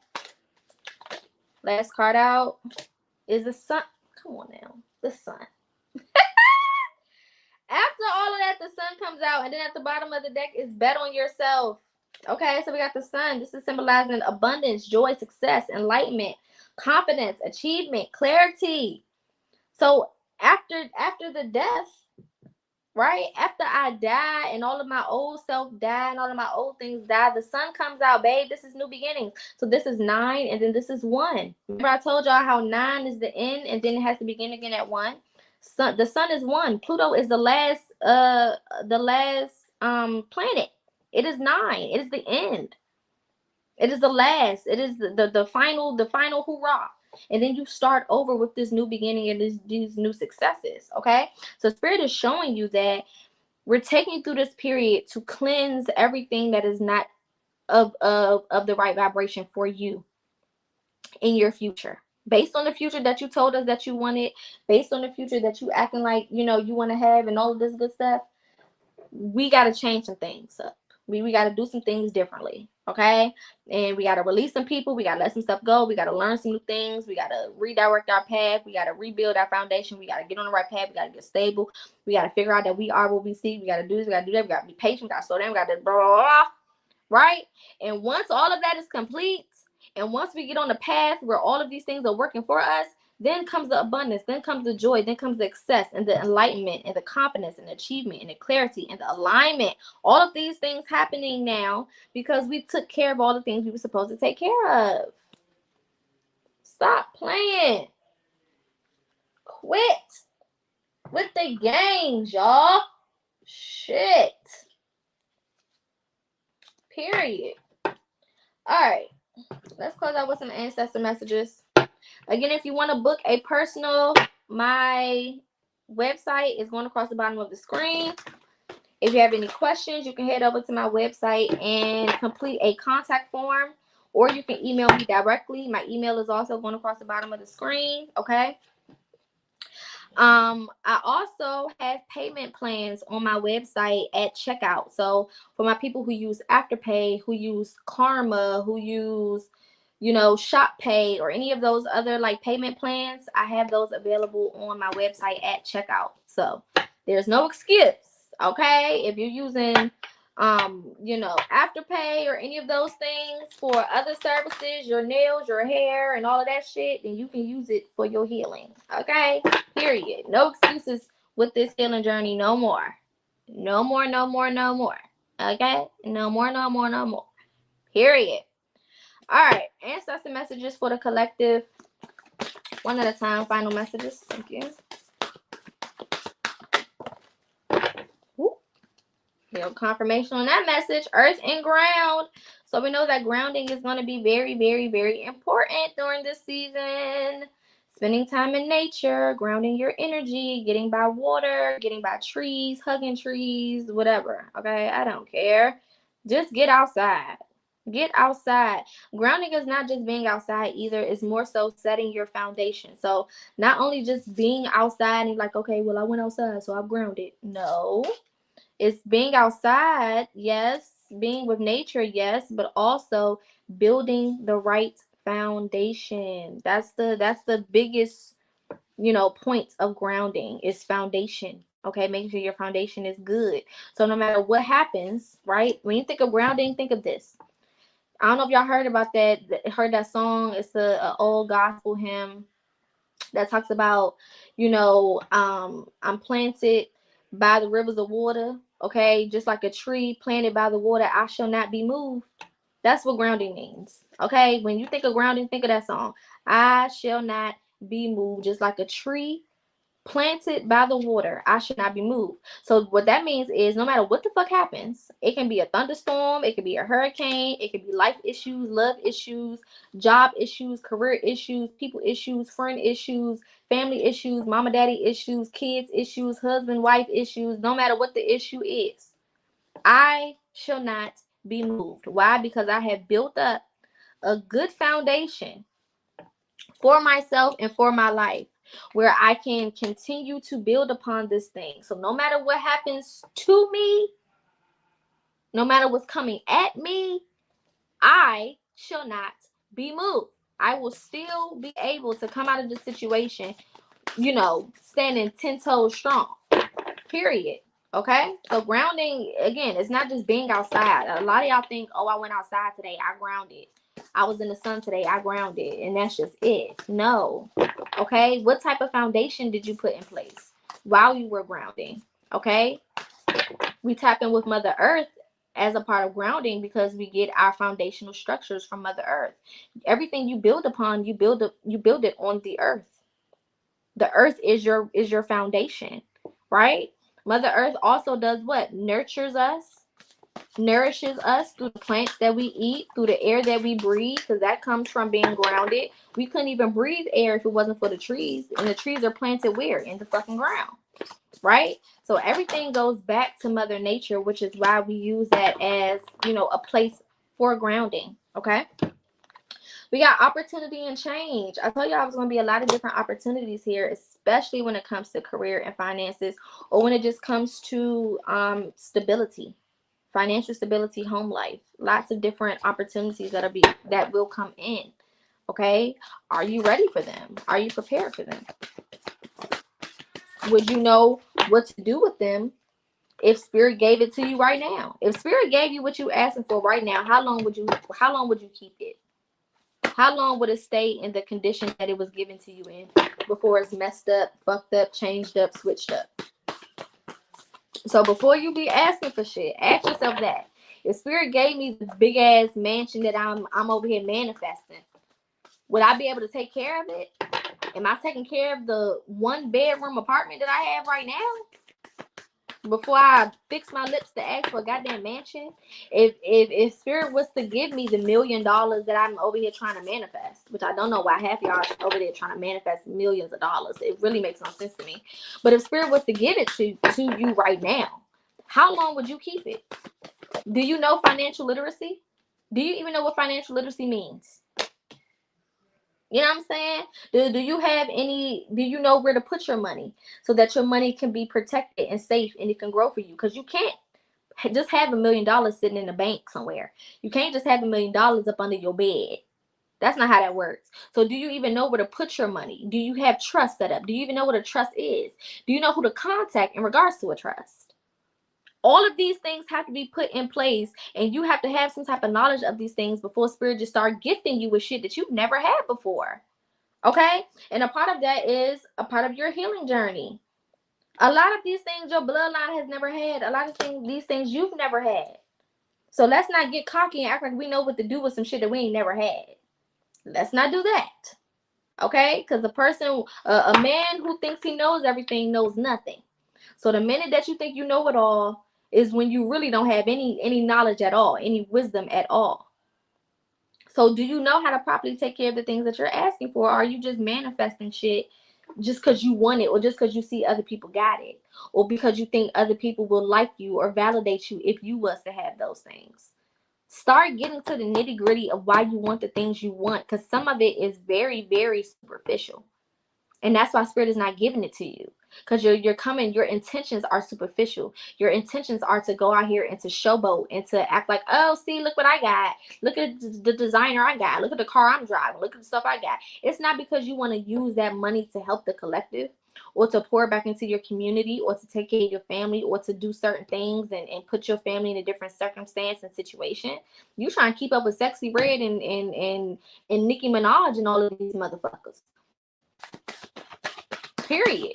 Last card out is the sun. Come on now. The sun. After all of that, the sun comes out, and then at the bottom of the deck is bet on yourself. Okay, so we got the sun. This is symbolizing abundance, joy, success, enlightenment, confidence, achievement, clarity. So after the death, right? After I die and all of my old self die and all of my old things die, the sun comes out, babe. This is new beginnings. So this is 9, and then this is 1. Remember I told y'all how 9 is the end, and then it has to begin again at 1. The sun is 1. Pluto is the last planet. It is 9. It is the end. It is the last. It is the final hoorah. And then you start over with this new beginning and these new successes. Okay, so Spirit is showing you that we're taking you through this period to cleanse everything that is not of the right vibration for you in your future. Based on the future that you told us that you wanted, based on the future that you acting like you want to have, and all of this good stuff, we got to change some things up. We got to do some things differently, okay? And we got to release some people. We got to let some stuff go. We got to learn some new things. We got to redirect our path. We got to rebuild our foundation. We got to get on the right path. We got to get stable. We got to figure out that we are what we see. We got to do this. We got to do that. We got to be patient. We got to slow down. We got to blah, blah, blah, right? And once all of that is complete, and once we get on the path where all of these things are working for us, then comes the abundance, then comes the joy, then comes the success and the enlightenment and the confidence and the achievement and the clarity and the alignment. All of these things happening now because we took care of all the things we were supposed to take care of. Stop playing. Quit with the games, y'all. Shit. Period. All right. Let's close out with some ancestor messages. Again, if you want to book a personal, my website is going across the bottom of the screen. If you have any questions, you can head over to my website and complete a contact form, or you can email me directly. My email is also going across the bottom of the screen, okay? I also have payment plans on my website at checkout. So for my people who use Afterpay, who use Karma, who use Shop Pay, or any of those other like payment plans, I have those available on my website at checkout. So There's no excuse, okay? If you're using Afterpay or any of those things for other services, your nails, your hair, and all of that shit, then you can use it for your healing, okay? Period. No excuses with this healing journey no more. No more, no more, no more. Okay? No more, no more, no more. Period. All right. Ancestor messages for the collective. One at a time. Final messages. Thank you. Confirmation on that message. Earth and ground. So we know that grounding is going to be very, very, very important during this season. Spending time in nature, grounding your energy, getting by water, getting by trees, hugging trees, whatever. Okay, I don't care. Just get outside. Get outside. Grounding is not just being outside either. It's more so setting your foundation. So not only just being outside and like, okay, well, I went outside, so I'm grounded. No. It's being outside, yes, being with nature, yes, but also building the right foundation. That's the biggest, point of grounding is foundation. Okay, making sure your foundation is good. So no matter what happens, right? When you think of grounding, think of this. I don't know if y'all heard about that. Heard that song? It's a old gospel hymn that talks about, I'm planted by the rivers of water. Okay, just like a tree planted by the water, I shall not be moved. That's what grounding means. Okay, when you think of grounding, think of that song. I shall not be moved, just like a tree planted by the water, I should not be moved. So what that means is no matter what the fuck happens, it can be a thunderstorm, it could be a hurricane, it could be life issues, love issues, job issues, career issues, people issues, friend issues, family issues, mama daddy issues, kids issues, husband wife issues. No matter what the issue is, I shall not be moved. Why? Because I have built up a good foundation for myself and for my life where I can continue to build upon this thing. So no matter what happens to me, no matter what's coming at me, I shall not be moved. I will still be able to come out of the situation, standing 10 toes strong. Period. Okay? So grounding, again, it's not just being outside. A lot of y'all think, oh, I went outside today, I grounded. I was in the sun today, I grounded, and that's just it. No. Okay? What type of foundation did you put in place while you were grounding? Okay? We tap in with Mother Earth as a part of grounding because we get our foundational structures from Mother Earth. Everything you build upon, you build it on the earth. The earth is your foundation, right? Mother Earth also does what? Nurtures us, nourishes us through the plants that we eat, through the air that we breathe, because that comes from being grounded. We couldn't even breathe air if it wasn't for the trees. And the trees are planted where? In the fucking ground, right? So everything goes back to Mother Nature, which is why we use that as, a place for grounding, okay? We got opportunity and change. I told you I was going to be a lot of different opportunities here, especially when it comes to career and finances, or when it just comes to stability, financial stability, home life. Lots of different opportunities that will come in. Okay, are you ready for them? Are you prepared for them? Would you know what to do with them if Spirit gave it to you right now? If Spirit gave you what you asking for right now, how long would you keep it? How long would it stay in the condition that it was given to you in before it's messed up, fucked up, changed up, switched up? So before you be asking for shit, ask yourself that. If Spirit gave me this big ass mansion that I'm over here manifesting, would I be able to take care of it? Am I taking care of the 1-bedroom apartment that I have right now? Before I fix my lips to ask for a goddamn mansion, if Spirit was to give me the $1 million that I'm over here trying to manifest, which I don't know why half y'all are over there trying to manifest millions of dollars, it really makes no sense to me. But if Spirit was to give it to you right now, how long would you keep it? Do you know financial literacy? Do you even know what financial literacy means? You know what I'm saying? Do you know where to put your money so that your money can be protected and safe and it can grow for you? Because you can't just have $1 million sitting in the bank somewhere. You can't just have $1 million up under your bed. That's not how that works. So do you even know where to put your money? Do you have trust set up? Do you even know what a trust is? Do you know who to contact in regards to a trust? All of these things have to be put in place, and you have to have some type of knowledge of these things before spirit just start gifting you with shit that you've never had before. Okay? And a part of that is a part of your healing journey. A lot of these things your bloodline has never had. A lot of these things you've never had. So let's not get cocky and act like we know what to do with some shit that we ain't never had. Let's not do that. Okay? Because a man who thinks he knows everything knows nothing. So the minute that you think you know it all is when you really don't have any knowledge at all, any wisdom at all. So do you know how to properly take care of the things that you're asking for? Or are you just manifesting shit just because you want it, or just because you see other people got it, or because you think other people will like you or validate you if you was to have those things? Start getting to the nitty gritty of why you want the things you want, because some of it is very, very superficial. And that's why spirit is not giving it to you, because your intentions are superficial. Your intentions are to go out here and to showboat and to act like, oh, see, look what I got, look at the designer I got, look at the car I'm driving, look at the stuff I got. It's not because you want to use that money to help the collective, or to pour back into your community, or to take care of your family, or to do certain things and put your family in a different circumstance and situation. You trying to keep up with Sexy Red and Nicki Minaj and all of these motherfuckers. Period.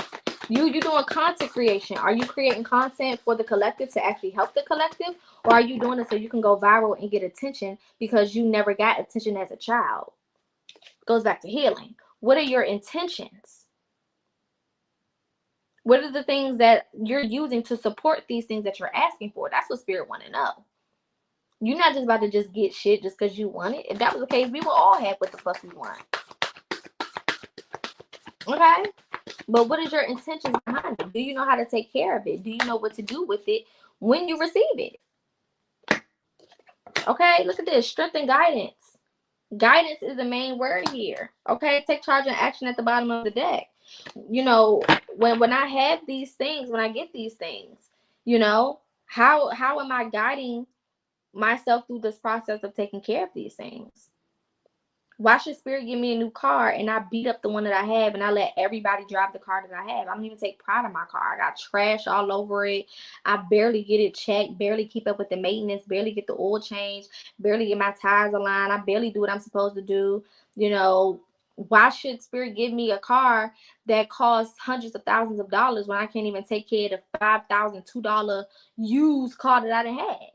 You doing content creation. Are you creating content for the collective to actually help the collective? Or are you doing it so you can go viral and get attention because you never got attention as a child? Goes back to healing. What are your intentions? What are the things that you're using to support these things that you're asking for? That's what spirit want to know. You're not just about to just get shit just because you want it. If that was the case, we would all have what the fuck we want. Okay? But what is your intentions behind it? Do you know how to take care of it? Do you know what to do with it when you receive it? Okay, look at this. Strength and guidance. Guidance is the main word here. Okay, take charge and action at the bottom of the deck. You know, when I have these things, when I get these things, you know, how am I guiding myself through this process of taking care of these things? Why should spirit give me a new car and I beat up the one that I have and I let everybody drive the car that I have? I don't even take pride in my car. I got trash all over it. I barely get it checked, barely keep up with the maintenance, barely get the oil change, barely get my tires aligned. I barely do what I'm supposed to do. You know, why should spirit give me a car that costs hundreds of thousands of dollars when I can't even take care of the $5,002 used car that I done had?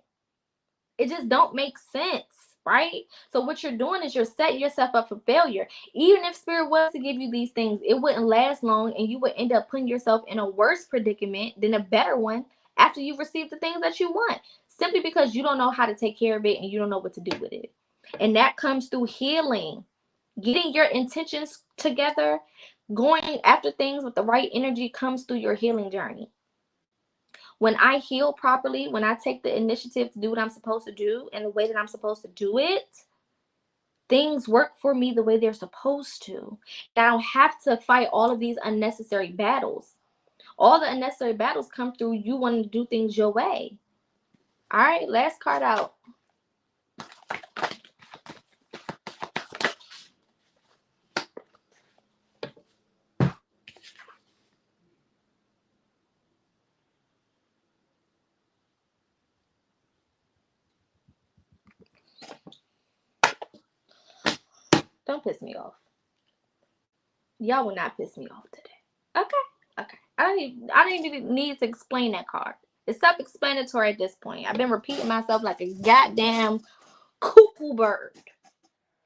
It just don't make sense. Right? So what you're doing is you're setting yourself up for failure. Even if spirit was to give you these things, it wouldn't last long and you would end up putting yourself in a worse predicament than a better one after you've received the things that you want, simply because you don't know how to take care of it and you don't know what to do with it. And that comes through healing, getting your intentions together, going after things with the right energy comes through your healing journey. When I heal properly, when I take the initiative to do what I'm supposed to do in the way that I'm supposed to do it, things work for me the way they're supposed to. I don't have to fight all of these unnecessary battles. All the unnecessary battles come through you wanting to do things your way. All right, last card out. Don't piss me off. Y'all will not piss me off today. Okay. I don't even need to explain that card. It's self-explanatory at this point. I've been repeating myself like a goddamn cuckoo bird.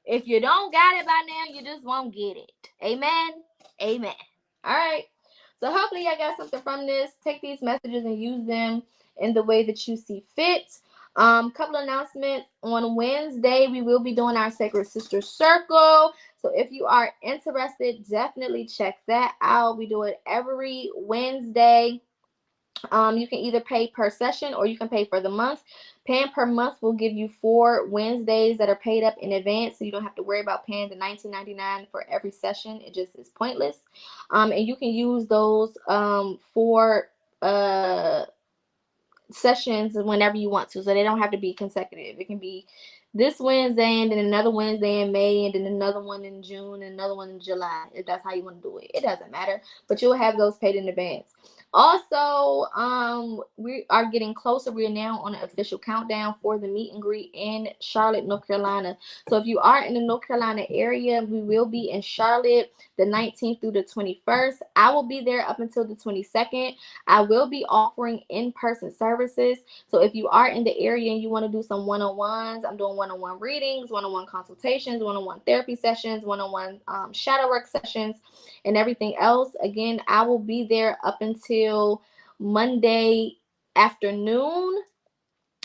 If you don't got it by now, you just won't get it. Amen. Amen. All right. So hopefully y'all got something from this. Take these messages and use them in the way that you see fit. Couple announcements. On Wednesday, we will be doing our Sacred Sister Circle. So if you are interested, definitely check that out. We do it every Wednesday. You can either pay per session or you can pay for the month. Paying per month will give you 4 Wednesdays that are paid up in advance, so you don't have to worry about paying the $19.99 for every session. It just is pointless. And you can use those for sessions whenever you want to, so they don't have to be consecutive. It can be this Wednesday, and then another Wednesday in May, and then another one in June, and another one in July, if that's how you want to do it. It doesn't matter, but you'll have those paid in advance. Also, we are getting closer. We are now on an official countdown for the meet and greet in Charlotte, North Carolina. So if you are in the North Carolina area, we will be in Charlotte the 19th through the 21st. I will be there up until the 22nd. I will be offering in-person services. So if you are in the area and you want to do some one-on-ones, I'm doing one-on-one readings, one-on-one consultations, one-on-one therapy sessions, one-on-one shadow work sessions, and everything else. Again, I will be there up until Monday afternoon,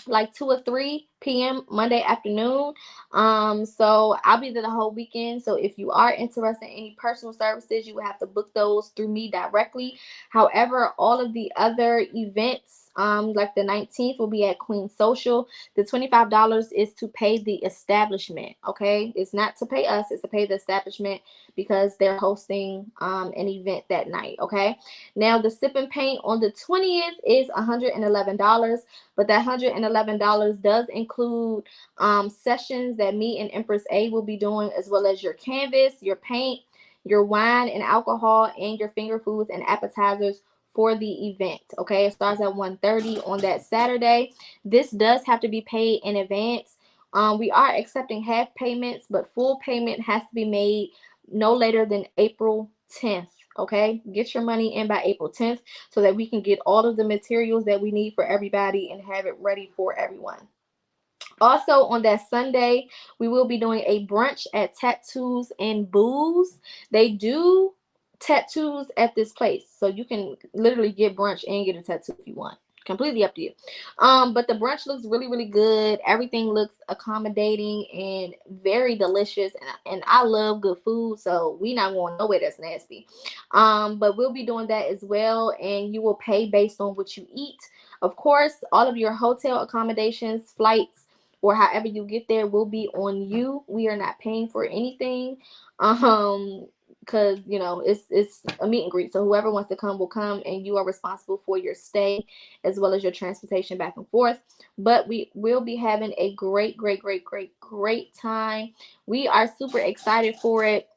like 2 or 3 p.m. Monday afternoon. So I'll be there the whole weekend. So if you are interested in any personal services, you will have to book those through me directly. However, all of the other events, like the 19th will be at Queen Social. The $25 is to pay the establishment. Okay, it's not to pay us, it's to pay the establishment because they're hosting an event that night. Okay, now the sip and paint on the 20th is $111, but that $111 does include sessions that me and Empress A will be doing, as well as your canvas, your paint, your wine and alcohol, and your finger foods and appetizers for the event. Okay, it starts at 1:30 on that Saturday. This does have to be paid in advance. We are accepting half payments, but full payment has to be made no later than April 10th. Okay, get your money in by April 10th so that we can get all of the materials that we need for everybody and have it ready for everyone. Also, on that Sunday, we will be doing a brunch at Tattoos and Booze. They do tattoos at this place, so you can literally get brunch and get a tattoo if you want. Completely up to you. But the brunch looks really, really good. Everything looks accommodating and very delicious. And I love good food, so we not going nowhere that's nasty. But we'll be doing that as well, and you will pay based on what you eat. Of course, all of your hotel accommodations, flights, or however you get there will be on you. We are not paying for anything. Because it's a meet and greet, so whoever wants to come will come, and you are responsible for your stay as well as your transportation back and forth. But we will be having a great time. We are super excited for it.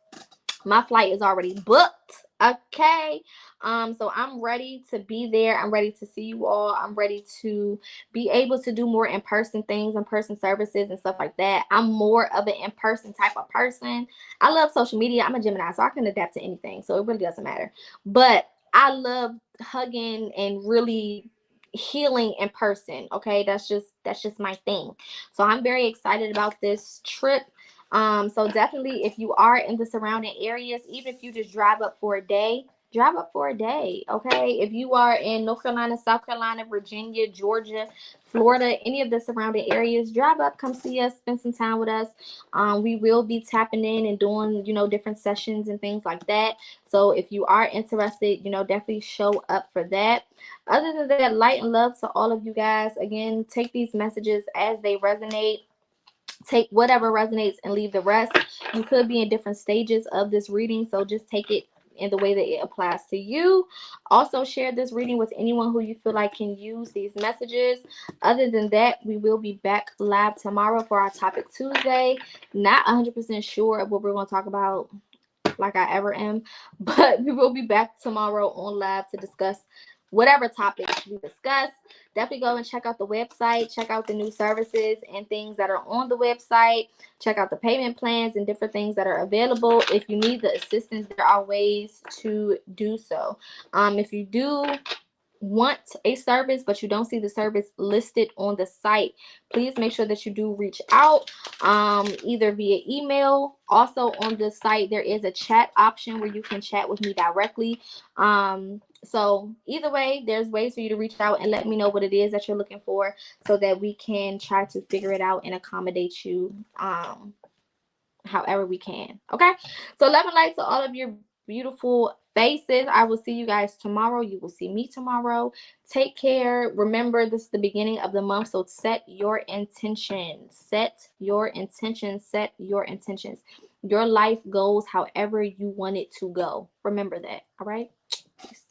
My flight is already booked. Okay. So I'm ready to be there. I'm ready to see you all. I'm ready to be able to do more in-person things, in-person services and stuff like that. I'm more of an in-person type of person. I love social media. I'm a Gemini, so I can adapt to anything. So it really doesn't matter. But I love hugging and really healing in person. Okay. That's just my thing. So I'm very excited about this trip. So definitely, if you are in the surrounding areas, even if you just drive up for a day, okay? If you are in North Carolina, South Carolina, Virginia, Georgia, Florida, any of the surrounding areas, drive up, come see us, spend some time with us. We will be tapping in and doing, different sessions and things like that. So if you are interested, definitely show up for that. Other than that, light and love to all of you guys. Again, take these messages as they resonate. Take whatever resonates and leave the rest. You could be in different stages of this reading, so just take it in the way that it applies to you. Also, share this reading with anyone who you feel like can use these messages. Other than that, we will be back live tomorrow for our Topic Tuesday. Not 100% sure of what we're going to talk about, like I ever am, but we will be back tomorrow on live to discuss whatever topics we discuss. Definitely go and check out the website, check out the new services and things that are on the website, check out the payment plans and different things that are available. If you need the assistance, there are ways to do so. If you do want a service but you don't see the service listed on the site, please make sure that you do reach out, either via email. Also on the site there is a chat option where you can chat with me directly. So either way, there's ways for you to reach out and let me know what it is that you're looking for so that we can try to figure it out and accommodate you however we can. Okay, so love and light to all of your beautiful faces. I will see you guys tomorrow. You will see me tomorrow. Take care. Remember, this is the beginning of the month, so set your intentions. Set your intentions. Set your intentions. Your life goes however you want it to go. Remember that. All right. Peace.